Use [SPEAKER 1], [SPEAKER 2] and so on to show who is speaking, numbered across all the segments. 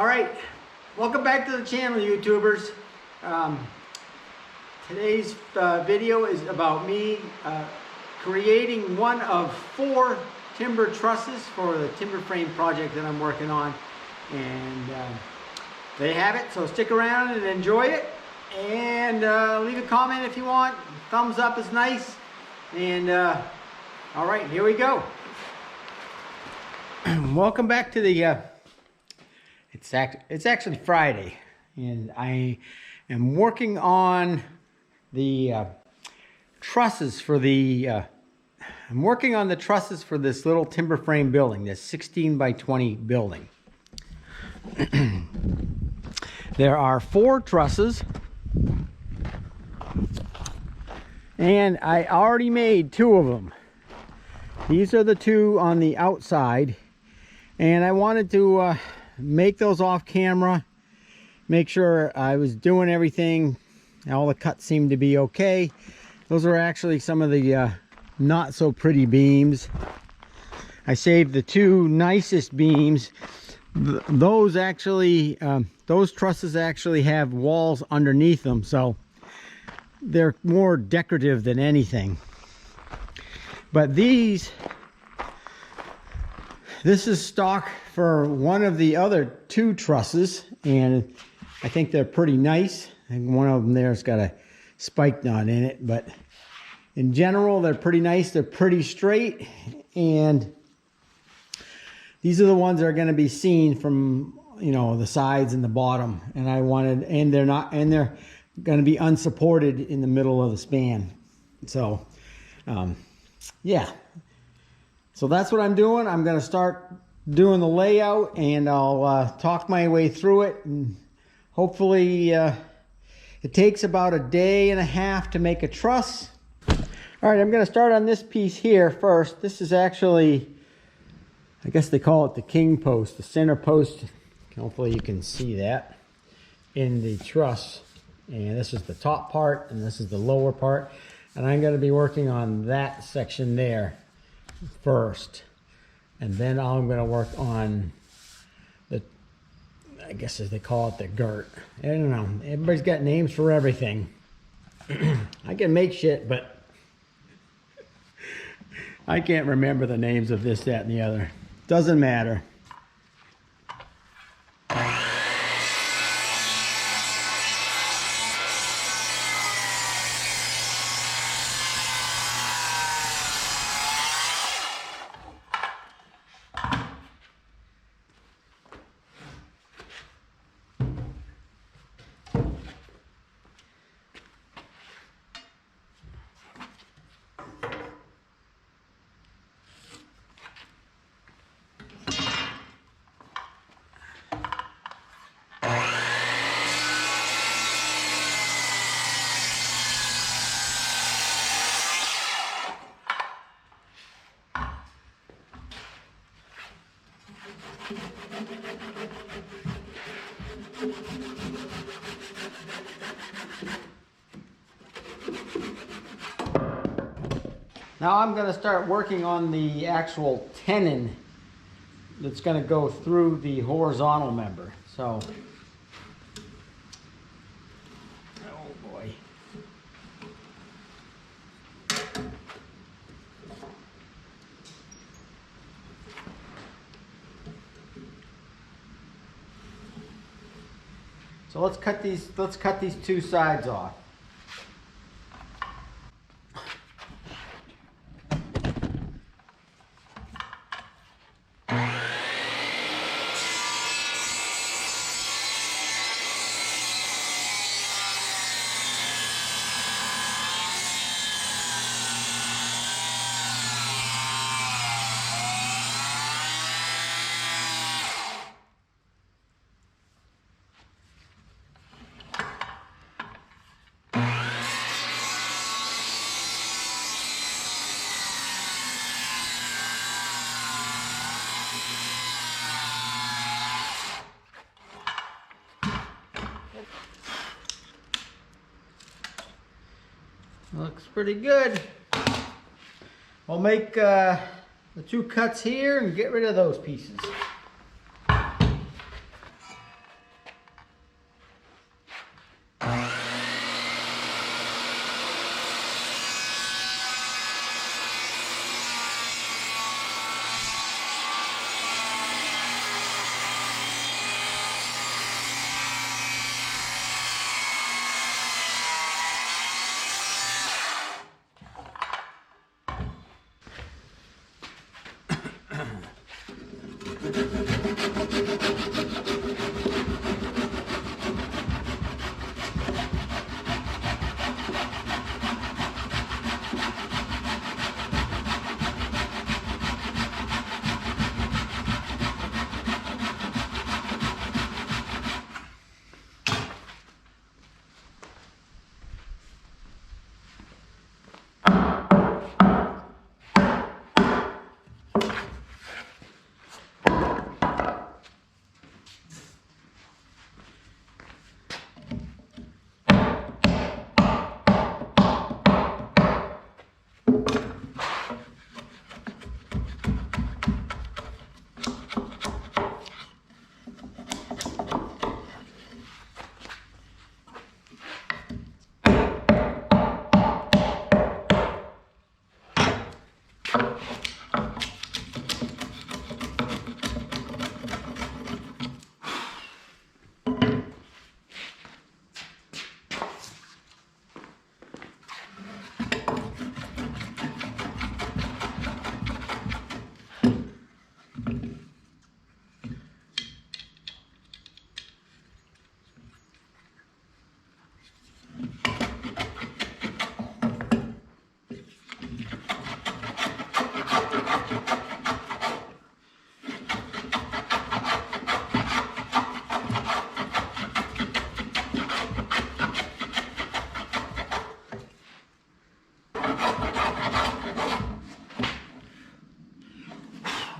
[SPEAKER 1] All right, welcome back to the channel, YouTubers. Today's video is about me creating one of 4 timber trusses for the timber frame project that I'm working on. And they have it, so stick around and enjoy it. And leave a comment if you want. Thumbs up is nice. And all right, here we go. Welcome back to the it's actually Friday, and I am working on the trusses for the I'm working on the trusses for this little timber frame building, this 16 by 20 building. There are 4 trusses, and I already made 2 of them. These are the 2 on the outside, and I wanted to make those off camera, make sure I was doing everything. All the cuts seemed to be okay. Those are actually some of the not so pretty beams. I saved the 2 nicest beams. Those actually, those trusses actually have walls underneath them, so they're more decorative than anything. But this is stock for one of the other 2 trusses, and I think they're pretty nice. And one of them there's got a spike knot in it, but in general they're pretty nice. They're pretty straight, and these are the ones that are going to be seen from, you know, the sides and the bottom. And I wanted, and they're going to be unsupported in the middle of the span. So yeah, so that's what I'm doing. I'm going to start doing the layout, and I'll talk my way through it, and hopefully it takes about a day and a half to make a truss. All right, I'm going to start on this piece here first. This is actually, I guess they call it the king post, the center post. Hopefully you can see that in the truss. And this is the top part, and this is the lower part. And I'm going to be working on that section there first. And then I'm going to work on the, I guess as they call it, the girt. I don't know. Everybody's got names for everything. I can make shit, but I can't remember the names of this, that, and the other. Doesn't matter. Now I'm going to start working on the actual tenon that's going to go through the horizontal member. So, oh boy. So let's cut these 2 sides off. Looks pretty good. I'll make the 2 cuts here and get rid of those pieces.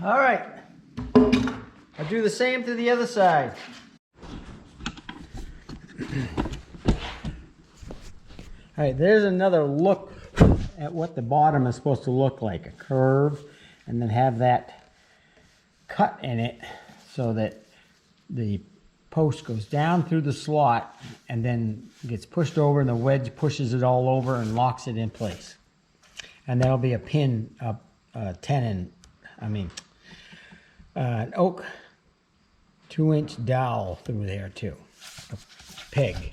[SPEAKER 1] All right, I'll do the same to the other side. All right, there's another look at what the bottom is supposed to look like, a curve, and then have that cut in it so that the post goes down through the slot and then gets pushed over and the wedge pushes it all over and locks it in place. And there'll be a pin, an oak 2-inch dowel through there too, a peg.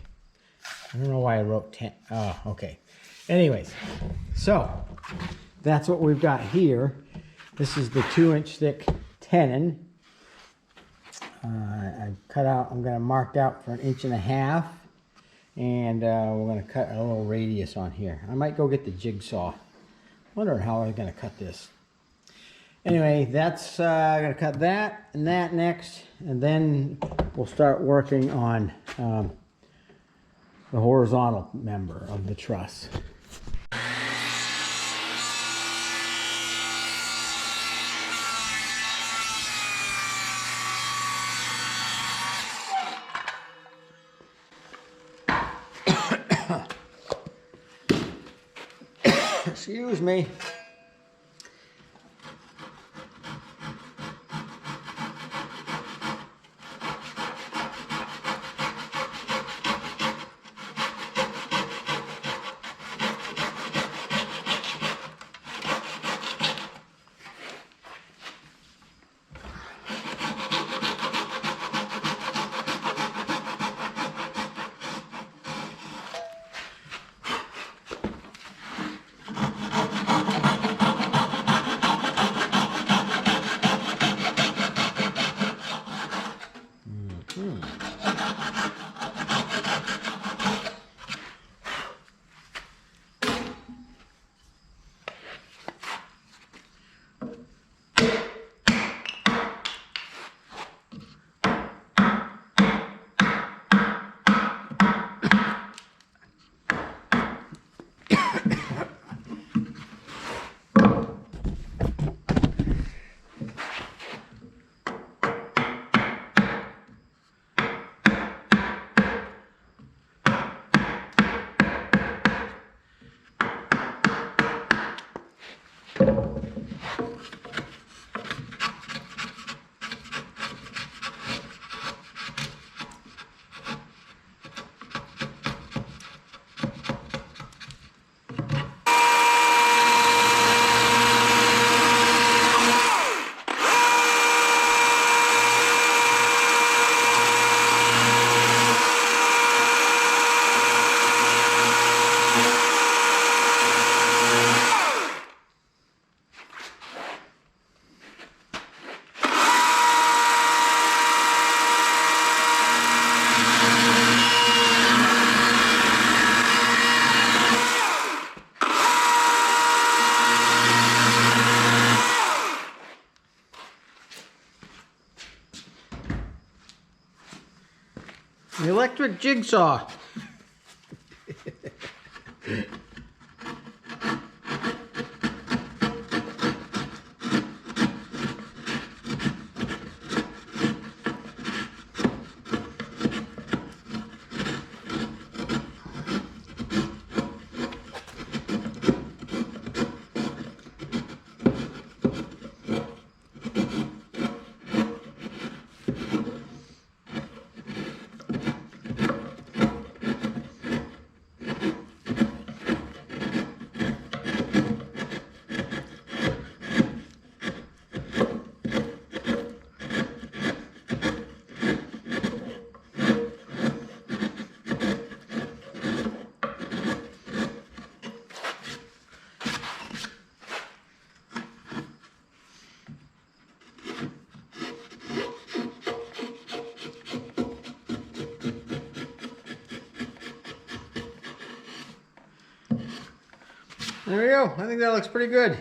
[SPEAKER 1] I don't know why I wrote 10. Oh, okay. Anyways, so that's what we've got here. This is the 2-inch thick tenon. I cut out, I'm going to mark out for 1.5 inches, and we're going to cut a little radius on here. I might go get the jigsaw. Wondering how I'm going to cut this. Anyway, that's I'm going to cut that and that next, and then we'll start working on the horizontal member of the truss. Excuse me. The electric jigsaw. There we go. I think that looks pretty good.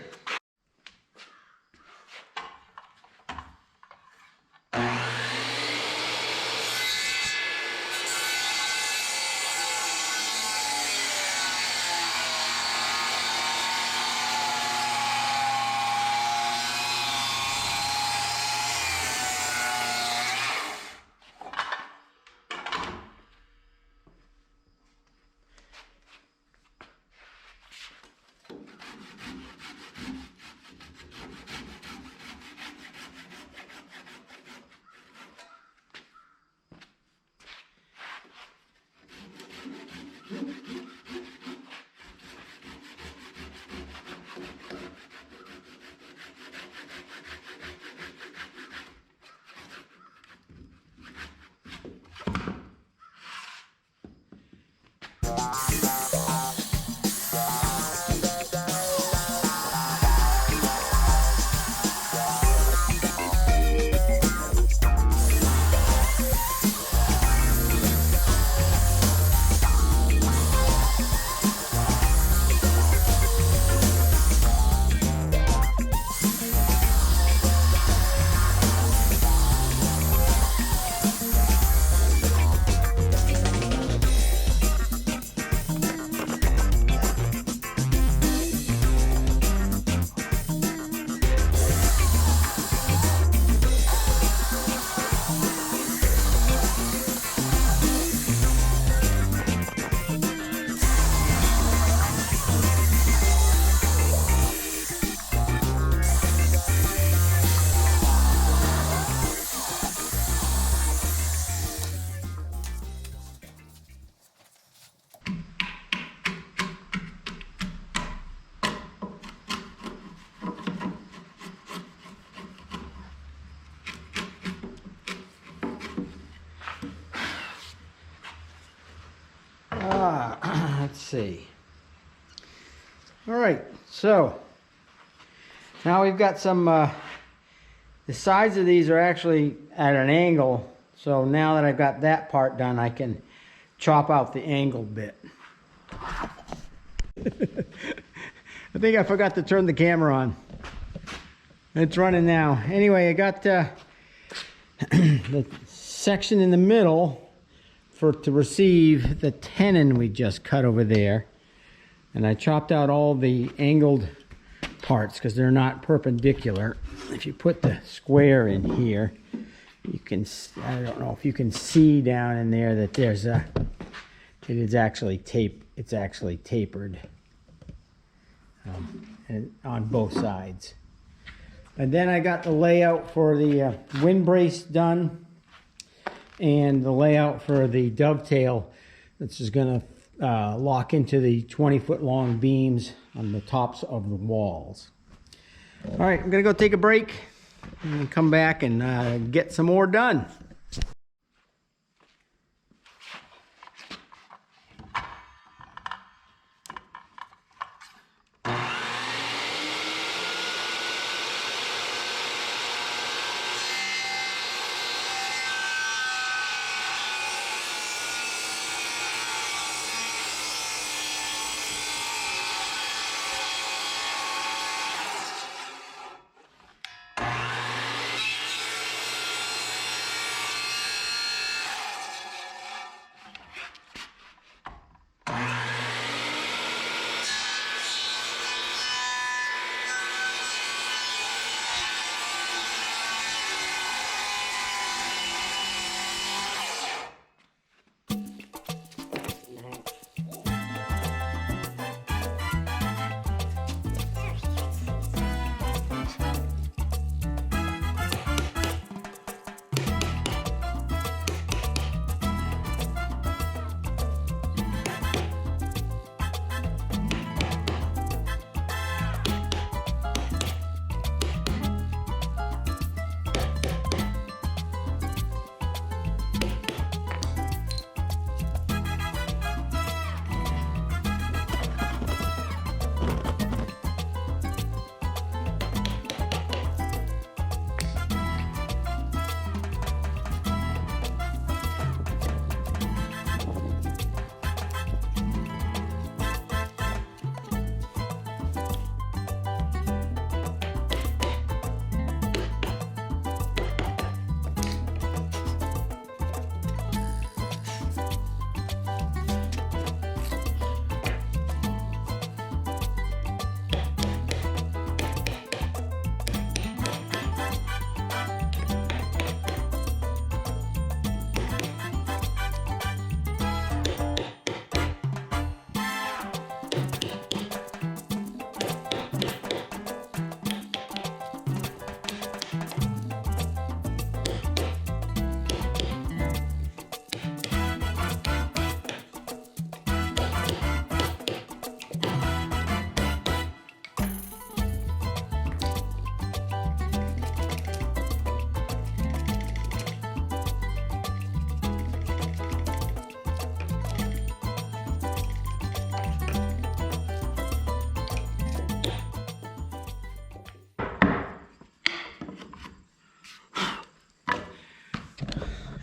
[SPEAKER 1] Let's see. All right, so now we've got some, the sides of these are actually at an angle. So now that I've got that part done, I can chop out the angle bit. I think I forgot to turn the camera on. It's running now. Anyway, I got the section in the middle to receive the tenon we just cut over there. And I chopped out all the angled parts because they're not perpendicular. If you put the square in here, you can, I don't know if you can see down in there that there's a, it is actually it's actually tapered and on both sides. And then I got the layout for the windbrace done, and the layout for the dovetail that's just going to lock into the 20-foot long beams on the tops of the walls. All right, I'm going to go take a break and come back and get some more done.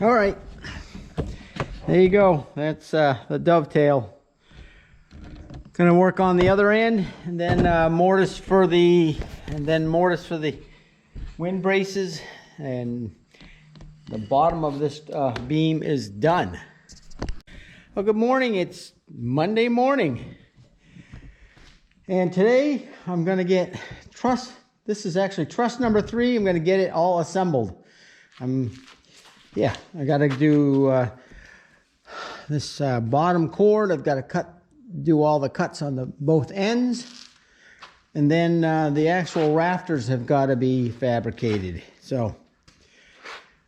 [SPEAKER 1] All right, there you go. That's the dovetail. Gonna work on the other end, and then mortise for the wind braces, and the bottom of this beam is done. Well, good morning. It's Monday morning, and today I'm gonna get truss. This is actually truss number 3. I'm gonna get it all assembled. I gotta do this bottom cord. I've got to do all the cuts on both ends, and then the actual rafters have got to be fabricated. So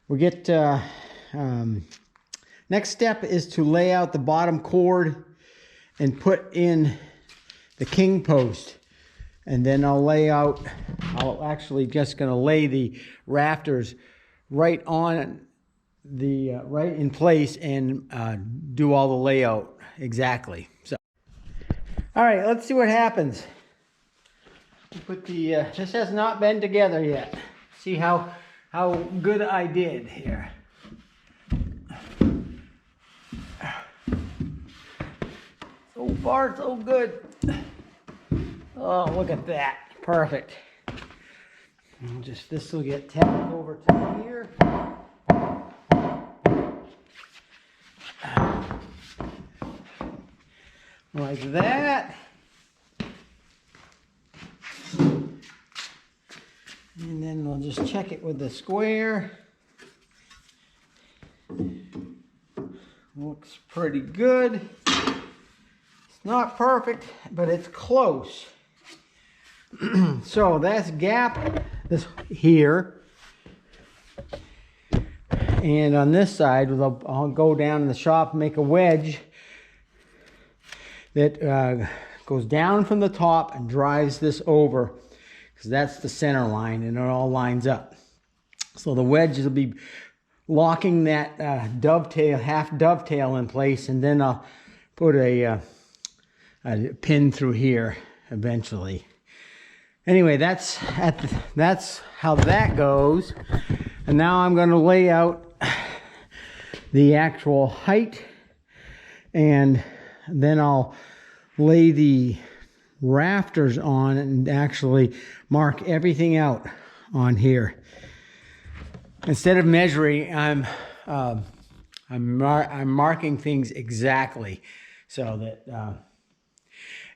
[SPEAKER 1] we get next step is to lay out the bottom cord and put in the king post, and then I'll actually just gonna lay the rafters right in place and do all the layout exactly. So, all right, let's see what happens. Put the this has not been together yet. See how good I did here. So far, so good. Oh, look at that! Perfect. This will get tapped over to here. Like that. And then we'll just check it with the square. Looks pretty good. It's not perfect, but it's close. So that's gap this here. And on this side, I'll go down in the shop and make a wedge that goes down from the top and drives this over, because that's the center line and it all lines up. So the wedge will be locking that half dovetail in place, and then I'll put a pin through here eventually. Anyway, that's how that goes. And now I'm going to lay out the actual height, and then I'll lay the rafters on and actually mark everything out on here. Instead of measuring, I'm marking things exactly, so that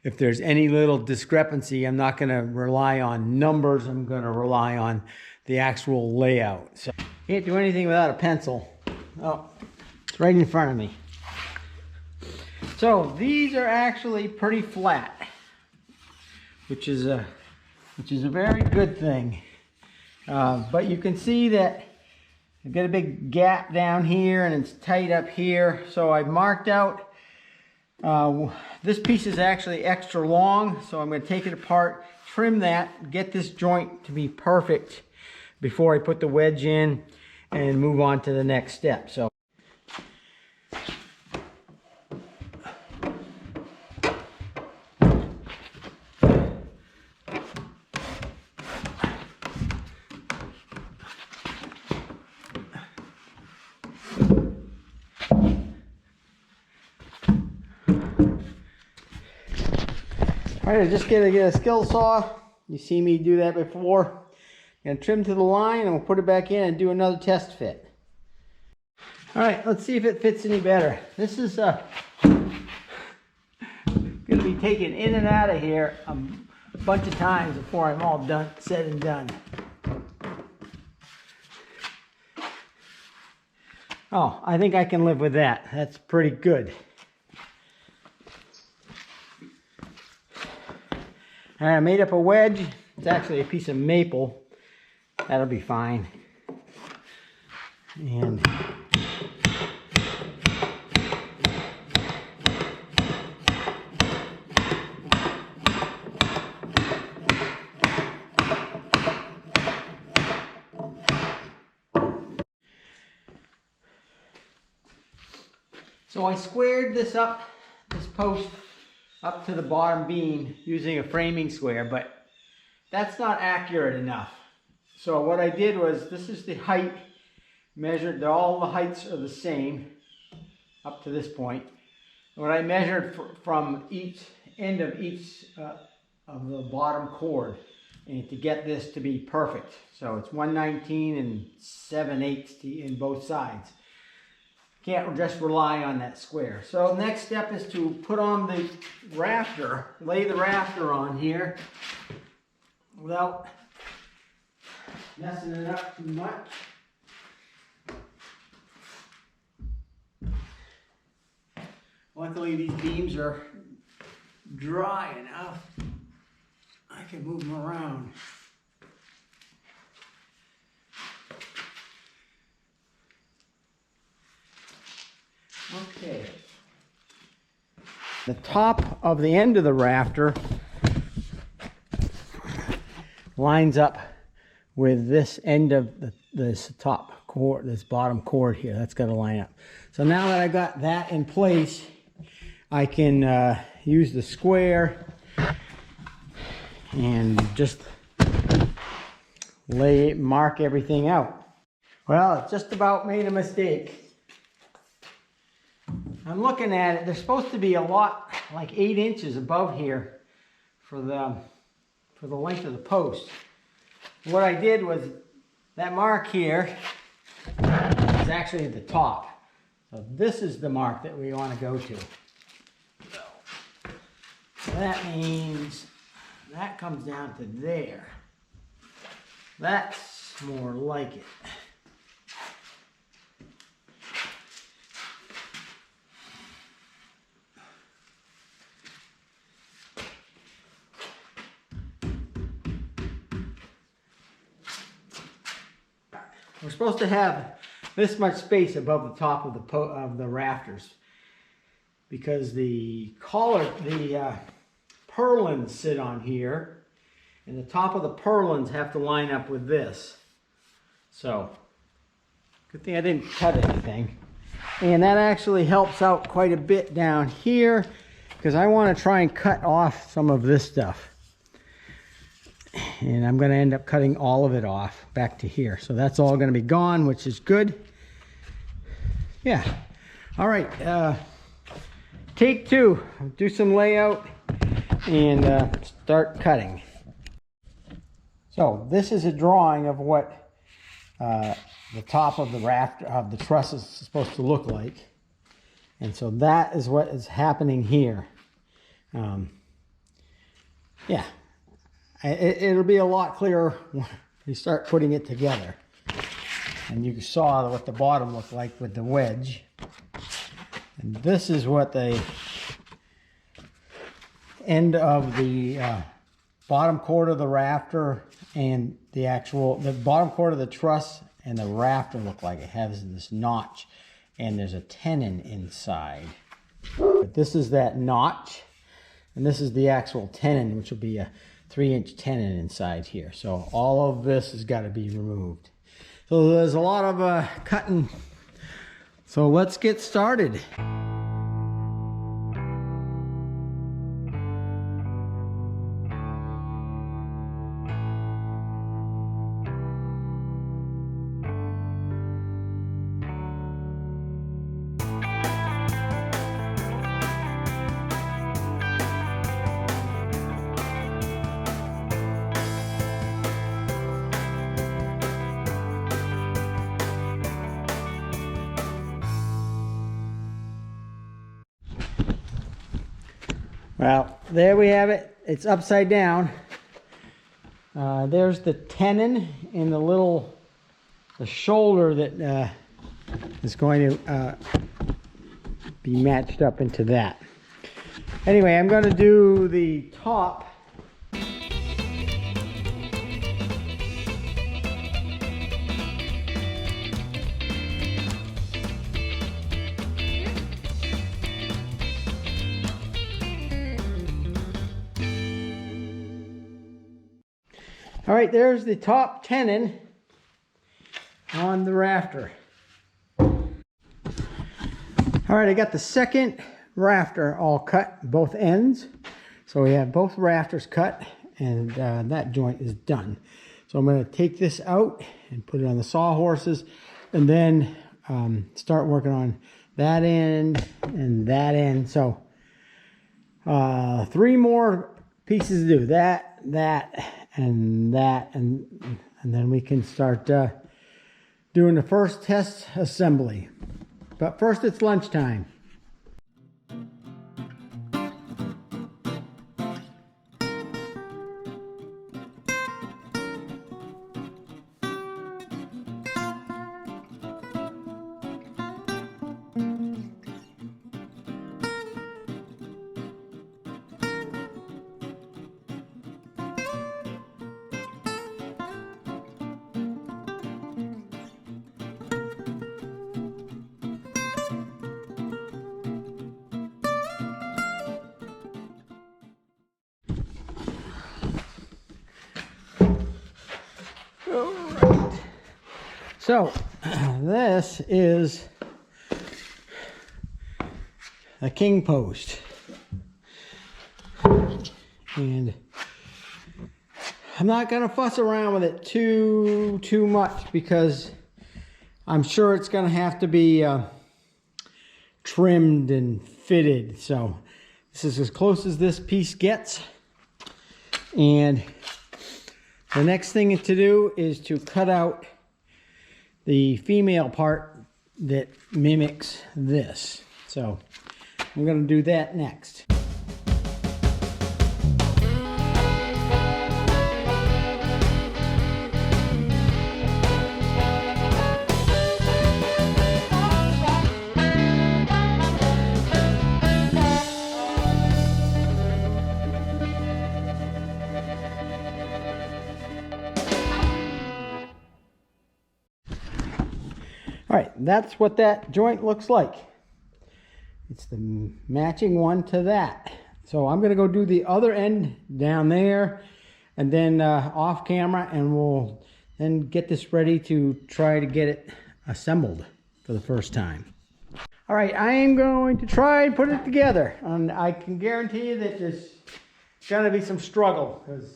[SPEAKER 1] if there's any little discrepancy, I'm not going to rely on numbers. I'm going to rely on the actual layout. So can't do anything without a pencil. Oh, it's right in front of me. So these are actually pretty flat, which is a very good thing. But you can see that I've got a big gap down here and it's tight up here. So I've marked out, this piece is actually extra long. So I'm going to take it apart, trim that, get this joint to be perfect before I put the wedge in and move on to the next step. So all right, I just gotta get a skill saw. You see me do that before. I'm gonna trim to the line and we'll put it back in and do another test fit. All right, let's see if it fits any better. This is gonna be taken in and out of here a bunch of times before I'm all done, said and done. Oh, I think I can live with that. That's pretty good. All right, I made up a wedge. It's actually a piece of maple. That'll be fine. And so I squared this post up to the bottom beam using a framing square, but that's not accurate enough. So what I did was, this is the height measured, all the heights are the same up to this point. What I measured from each end of each of the bottom cord, and to get this to be perfect. So it's 119 and 7/8 in both sides. Can't just rely on that square. So next step is to put on the rafter, lay the rafter on here without messing it up too much. Luckily these beams are dry enough I can move them around. Okay. The top of the end of the rafter lines up with this end of this top cord, this bottom cord here. That's got to line up. So now that I got that in place, I can use the square and just mark everything out. Well, it just about made a mistake. I'm looking at it, they're supposed to be a lot, like 8 inches above here for the length of the post. What I did was, that mark here is actually at the top. So this is the mark that we want to go to. So that means that comes down to there. That's more like it. We're supposed to have this much space above the top of the rafters, because the purlins sit on here, and the top of the purlins have to line up with this. So, good thing I didn't cut anything. And that actually helps out quite a bit down here, because I want to try and cut off some of this stuff. And I'm going to end up cutting all of it off back to here. So that's all going to be gone, which is good. Yeah. All right. Take 2. Do some layout and start cutting. So this is a drawing of what the top of the rafter of the truss is supposed to look like. And so that is what is happening here. Yeah. It'll be a lot clearer when you start putting it together. And you saw what the bottom looked like with the wedge. And this is what the end of the bottom cord of the rafter and the bottom cord of the truss and the rafter look like. It has this notch and there's a tenon inside. But this is that notch, and this is the actual tenon, which will be a 3-inch tenon inside here. So all of this has got to be removed. So there's a lot of cutting. So let's get started. Well, there we have it. It's upside down. There's the tenon and the shoulder that is going to be matched up into that. Anyway, I'm going to do the top. All right, there's the top tenon on the rafter. All right, I got the second rafter all cut, both ends. So we have both rafters cut, and that joint is done. So I'm going to take this out and put it on the sawhorses. and then start working on that end and that end. So 3 more pieces to do, that, and that, and then we can start doing the first test assembly. But first it's lunchtime. Alright, so this is a king post, and I'm not going to fuss around with it too much because I'm sure it's going to have to be trimmed and fitted. So this is as close as this piece gets, and the next thing to do is to cut out the female part that mimics this. So I'm going to do that next. All right, that's what that joint looks like. It's the matching one to that. So I'm going to go do the other end down there and then off camera, and we'll then get this ready to try to get it assembled for the first time. All right, I am going to try and put it together, and I can guarantee you that there's going to be some struggle because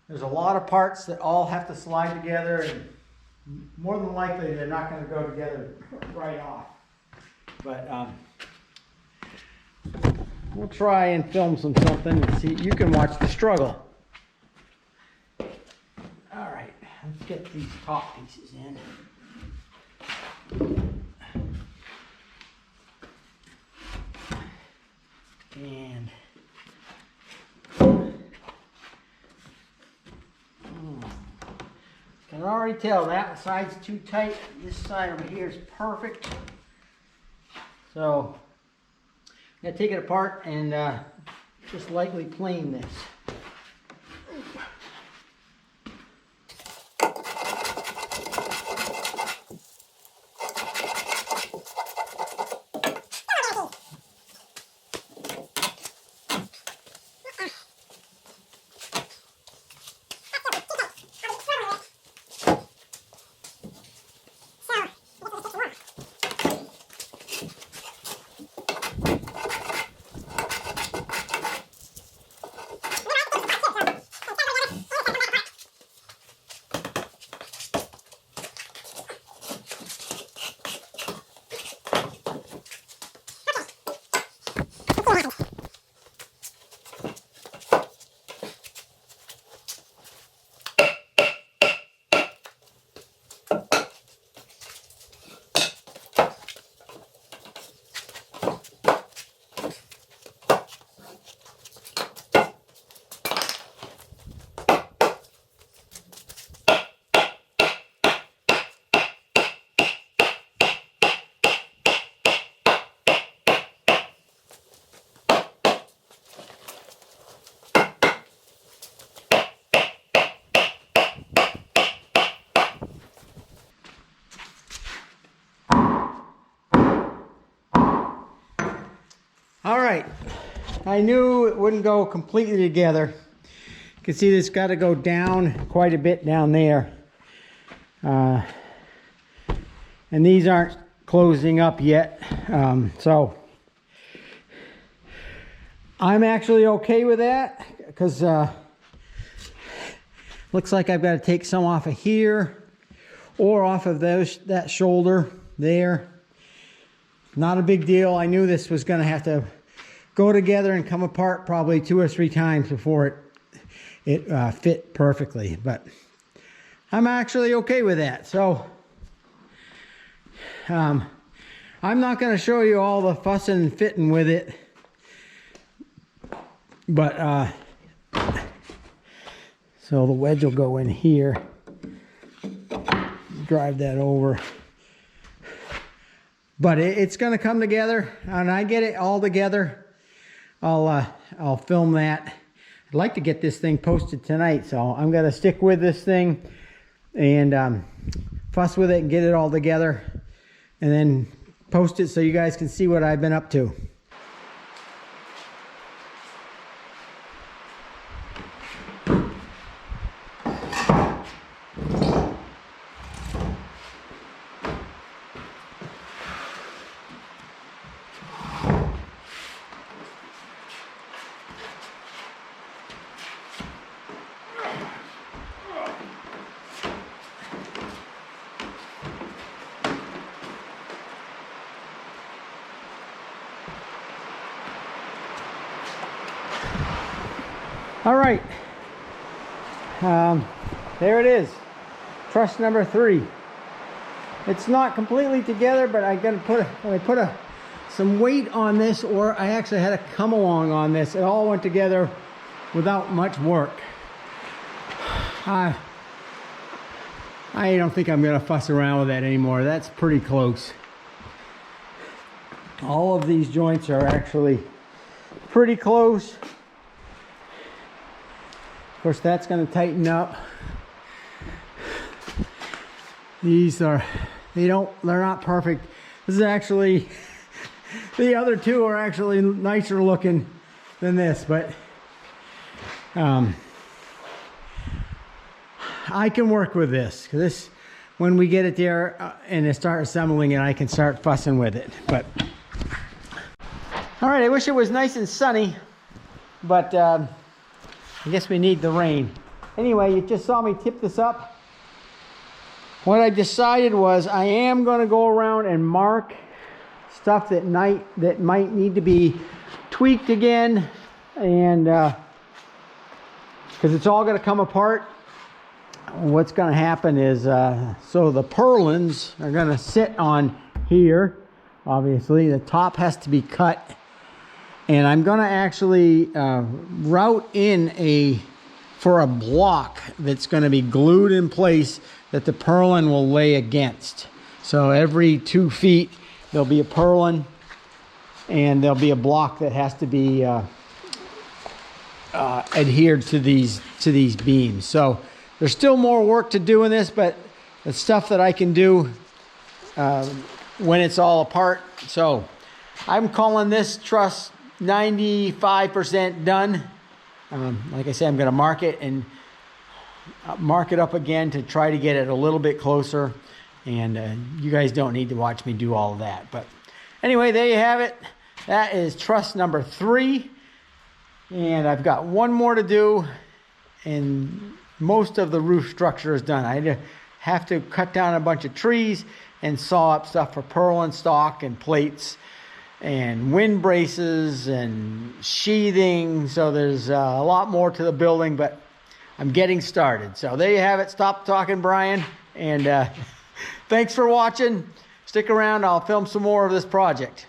[SPEAKER 1] there's a lot of parts that all have to slide together, and more than likely they're not going to go together right off. But we'll try and film something and see. You can watch the struggle. All right, let's get these top pieces in. And can already tell that side's too tight. This side over here is perfect. So I'm going to take it apart and just lightly plane this. All right, I knew it wouldn't go completely together. You can see this got to go down quite a bit down there. And these aren't closing up yet. So I'm actually okay with that because looks like I've got to take some off of here, or off of that shoulder there. Not a big deal. I knew this was going to have to go together and come apart probably 2 or 3 times before it fit perfectly, but I'm actually okay with that. So I'm not going to show you all the fussing and fitting with it, but so the wedge will go in here, drive that over, but it's going to come together. And I get it all together, I'll film that. I'd like to get this thing posted tonight, so I'm going to stick with this thing and fuss with it and get it all together, and then post it so you guys can see what I've been up to. All right, there it is, truss number 3. It's not completely together, but I'm gonna put some weight on this, or I actually had a come along on this. It all went together without much work. I don't think I'm gonna fuss around with that anymore. That's pretty close. All of these joints are actually pretty close. Of course, that's going to tighten up. These are, they're not perfect. This is actually, the other two are actually nicer looking than this, but I can work with this. This, when we get it there and I start assembling it, I can start fussing with it. But all right, I wish it was nice and sunny, but I guess we need the rain. Anyway, you just saw me tip this up. What I decided was I am going to go around and mark stuff that might need to be tweaked again, and because it's all going to come apart. What's going to happen is so the purlins are going to sit on here. Obviously, the top has to be cut. And I'm going to actually route in for a block that's going to be glued in place that the purlin will lay against. So every 2 feet there'll be a purlin, and there'll be a block that has to be adhered to these beams. So there's still more work to do in this, but the stuff that I can do when it's all apart. So I'm calling this truss 95% done. Like I said, I'm going to mark it and mark it up again to try to get it a little bit closer. And you guys don't need to watch me do all of that. But anyway, there you have it. That is truss number 3. And I've got one more to do, and most of the roof structure is done. I have to cut down a bunch of trees and saw up stuff for purlin stock and plates and wind braces and sheathing. So there's a lot more to the building, but I'm getting started. So there you have it. Stop talking, Brian. And thanks for watching. Stick around. I'll film some more of this project.